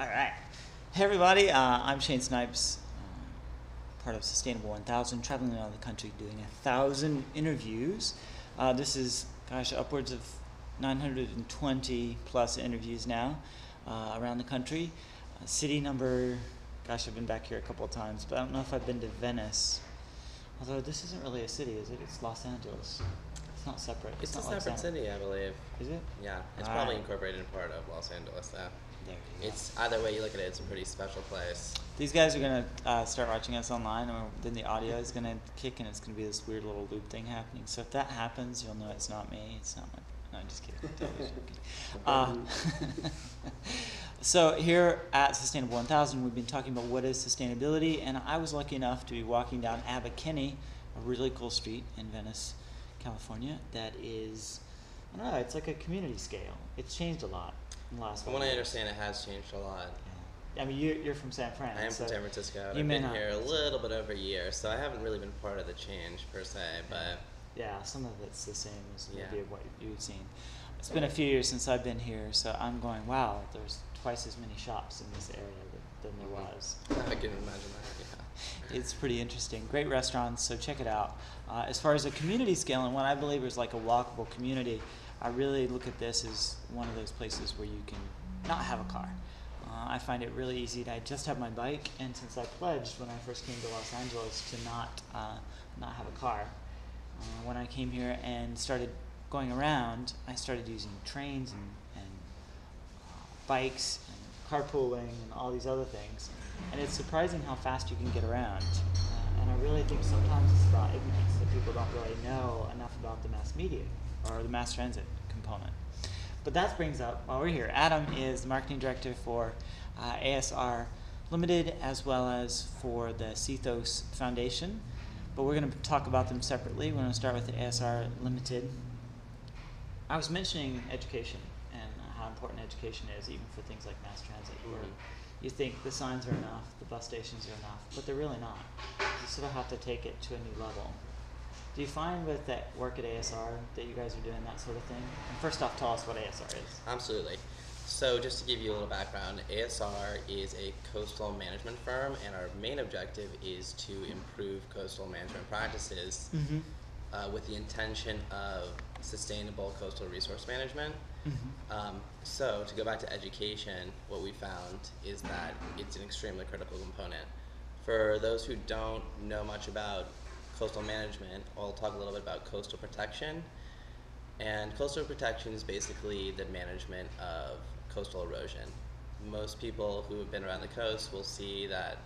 All right. Hey, everybody. I'm Shane Snipes, part of Sustainable 1000, traveling around the country doing 1,000 interviews. This is, upwards of 920 plus interviews now around the country. City number, I've been back here a couple of times, but I don't know if I've been to Venice. Although this isn't really a city, is it? It's Los Angeles. It's not separate. It's not a separate city, I believe. Is it? Yeah, it's All probably right. incorporated in part of Los Angeles, though. There you go. It's either way you look at it, it's a pretty special place. These guys are going to start watching us online, and then the audio is going to kick, and it's going to be this weird little loop thing happening. So if that happens, you'll know it's not me. It's not my... No, I'm just kidding. Totally joking. So here at Sustainable 1000, we've been talking about what is sustainability, and I was lucky enough to be walking down Abercrombie, a really cool street in Venice, California, that is, I don't know, it's like a community scale. It's changed a lot in the last 5 years. From what I understand, it has changed a lot. Yeah. I mean, you're from San Fran. I am from San Francisco, and you I've may been not- here a little bit over a year, so I haven't really been part of the change, per se, but... Yeah, some of it's the same as Yeah. maybe what you've seen. It's been a few years since I've been here, so I'm going, wow, there's twice as many shops in this area than there was. I can imagine that, yeah. It's pretty interesting. Great restaurants, so check it out. As far as a community scale and what I believe is like a walkable community, I really look at this as one of those places where you can not have a car. I find it really easy to just have my bike, and since I pledged when I first came to Los Angeles to not have a car, when I came here and started going around, I started using trains and bikes and carpooling and all these other things. And it's surprising how fast you can get around. And I really think sometimes it's about ignorance that people don't really know enough about the mass media or the mass transit component. But that brings up, while we're here, Adam is the marketing director for ASR Limited as well as for the Sea Thos Foundation. But we're going to talk about them separately. We're going to start with the ASR Limited. I was mentioning education and how important education is, even for things like mass transit, where you think the signs are enough, the bus stations are enough, but they're really not. You sort of have to take it to a new level. Do you find with that work at ASR that you guys are doing that sort of thing? And first off, tell us what ASR is. Absolutely. So just to give you a little background, ASR is a coastal management firm, and our main objective is to improve coastal management practices with the intention of sustainable coastal resource management. So to go back to education, what we found is that it's an extremely critical component. For those who don't know much about coastal management, I'll talk a little bit about coastal protection. And coastal protection is basically the management of coastal erosion. Most people who have been around the coast will see that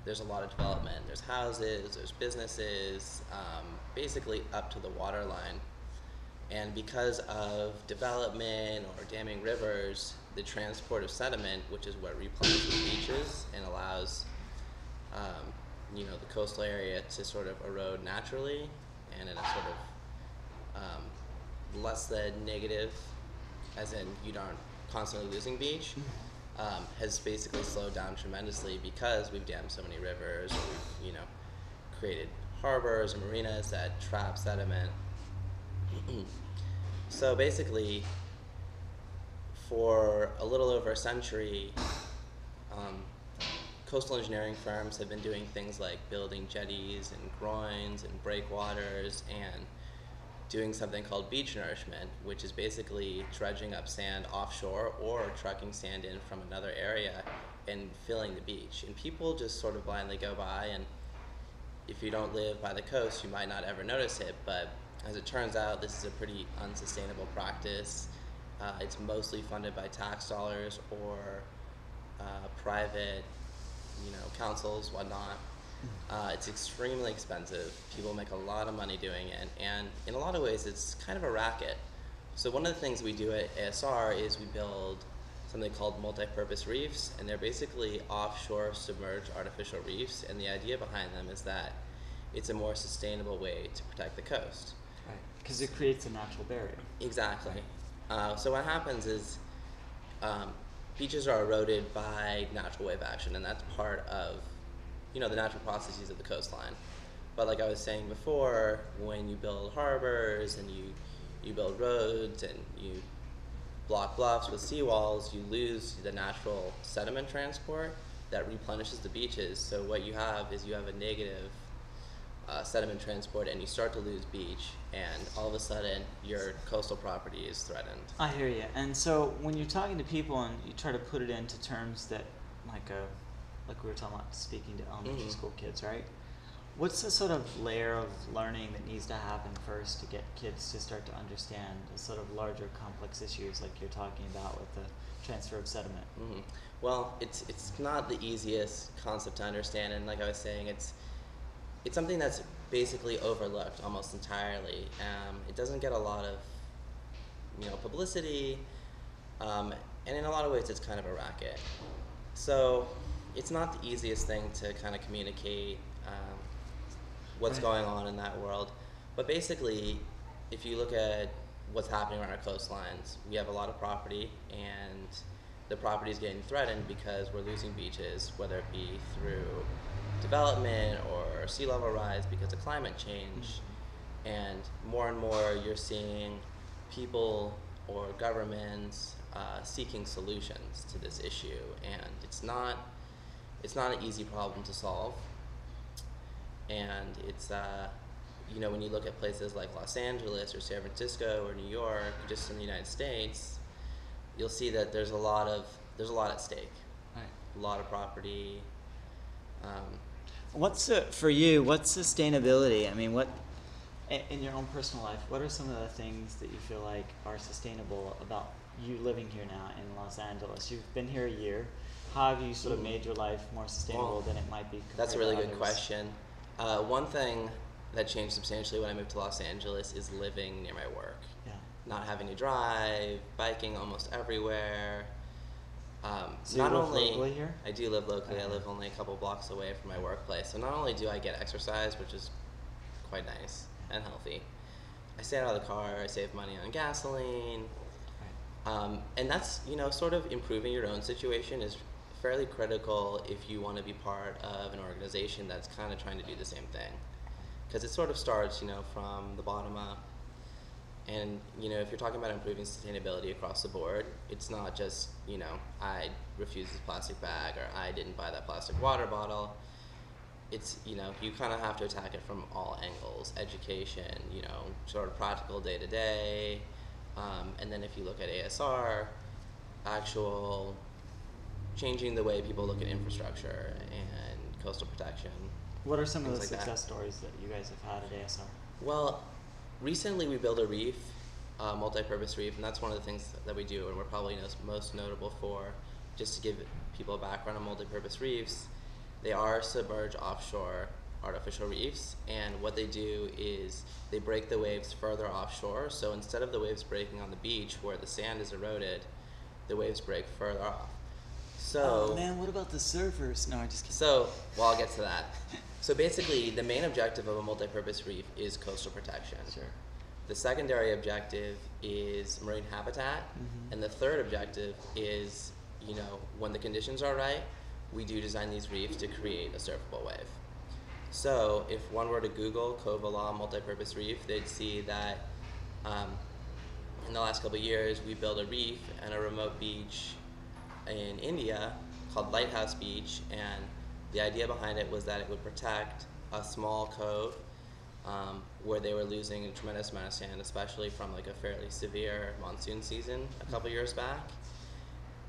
there's a lot of development. There's houses, there's businesses, basically up to the water line. And because of development or damming rivers, the transport of sediment, which is what replenishes beaches and allows the coastal area to sort of erode naturally and in a sort of less than negative, as in you aren't constantly losing beach, has basically slowed down tremendously because we've dammed so many rivers, or we've created harbors and marinas that trap sediment. So basically, for a little over a century, coastal engineering firms have been doing things like building jetties and groins and breakwaters and doing something called beach nourishment, which is basically dredging up sand offshore or trucking sand in from another area and filling the beach. And people just sort of blindly go by, and if you don't live by the coast, you might not ever notice it, but as it turns out, this is a pretty unsustainable practice. It's mostly funded by tax dollars or private, councils, whatnot. It's extremely expensive. People make a lot of money doing it, and in a lot of ways, it's kind of a racket. So one of the things we do at ASR is we build something called multi-purpose reefs, and they're basically offshore submerged artificial reefs, and the idea behind them is that it's a more sustainable way to protect the coast. Right, because it creates a natural barrier. Exactly. So what happens is beaches are eroded by natural wave action, and that's part of the natural processes of the coastline. But like I was saying before, when you build harbors and you build roads and you block bluffs with seawalls, you lose the natural sediment transport that replenishes the beaches. So what you have is you have a negative sediment transport, and you start to lose beach, and all of a sudden your coastal property is threatened. I hear you. And so when you're talking to people and you try to put it into terms that, like we were talking about speaking to elementary school kids, right? What's the sort of layer of learning that needs to happen first to get kids to start to understand the sort of larger complex issues like you're talking about with the transfer of sediment? Well, it's not the easiest concept to understand, and like I was saying, it's something that's basically overlooked almost entirely. It doesn't get a lot of publicity, and in a lot of ways it's kind of a racket. So it's not the easiest thing to kind of communicate what's going on in that world. But basically, if you look at what's happening around our coastlines, we have a lot of property, and the property is getting threatened because we're losing beaches, whether it be through development or sea level rise because of climate change. And more you're seeing people or governments seeking solutions to this issue, and it's not an easy problem to solve. And it's when you look at places like Los Angeles or San Francisco or New York, just in the United States, you'll see that there's a lot at stake. Right. A lot of property. For you, what's sustainability? I mean, what in your own personal life, what are some of the things that you feel like are sustainable about you living here now in Los Angeles? You've been here a year. How have you sort of made your life more sustainable than it might be? That's a really good question. One thing that changed substantially when I moved to Los Angeles is living near my work. Yeah. Not having to drive, biking almost everywhere. So you live locally here? I do live locally. I live only a couple blocks away from my workplace. So not only do I get exercise, which is quite nice and healthy, I stay out of the car, I save money on gasoline. Right. And that's, sort of improving your own situation is fairly critical if you want to be part of an organization that's kind of trying to do the same thing. Because it sort of starts, from the bottom up. And, if you're talking about improving sustainability across the board, it's not just, I refuse this plastic bag or I didn't buy that plastic water bottle. It's, you kind of have to attack it from all angles. Education, sort of practical day to day. And then if you look at ASR, actual changing the way people look at infrastructure and coastal protection. What are some of the like success stories that you guys have had at ASR? Well, recently we built a reef, a multi-purpose reef, and that's one of the things that we do, and we're probably most notable for. Just to give people a background on multi-purpose reefs, they are submerged offshore artificial reefs, and what they do is they break the waves further offshore. So instead of the waves breaking on the beach where the sand is eroded, the waves break further off. So, oh man, what about the surfers? No, I'm just kidding. So, I'll get to that. So basically, the main objective of a multi-purpose reef is coastal protection. Sure. The secondary objective is marine habitat, and the third objective is, when the conditions are right, we do design these reefs to create a surfable wave. So if one were to Google Covalon multi-purpose reef, they'd see that in the last couple of years, we built a reef and a remote beach in India called Lighthouse Beach, and the idea behind it was that it would protect a small cove where they were losing a tremendous amount of sand, especially from like a fairly severe monsoon season a couple years back.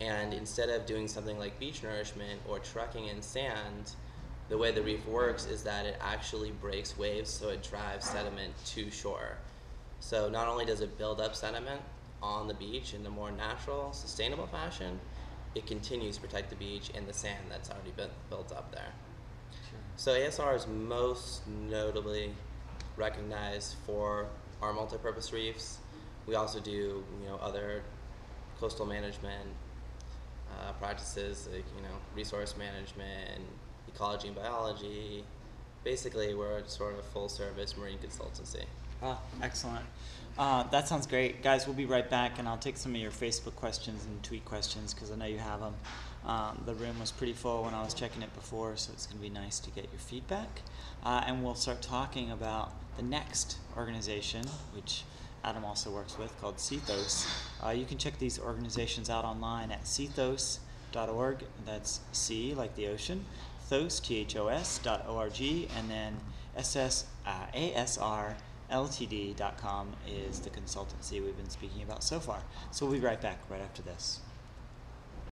And instead of doing something like beach nourishment or trucking in sand, the way the reef works is that it actually breaks waves, so it drives sediment to shore. So not only does it build up sediment on the beach in a more natural, sustainable fashion, it continues to protect the beach and the sand that's already been built up there. Sure. So ASR is most notably recognized for our multi-purpose reefs. We also do, other coastal management practices, like, resource management, ecology and biology. Basically, we're a sort of full-service marine consultancy. Oh, excellent. That sounds great. Guys, we'll be right back, and I'll take some of your Facebook questions and tweet questions because I know you have them. The room was pretty full when I was checking it before, so it's going to be nice to get your feedback. And we'll start talking about the next organization, which Adam also works with, called Sea Thos. You can check these organizations out online at seathos.org. That's sea like the ocean, Thos, THOS.org, and then ASRLTD.com is the consultancy we've been speaking about so far. So we'll be right back right after this.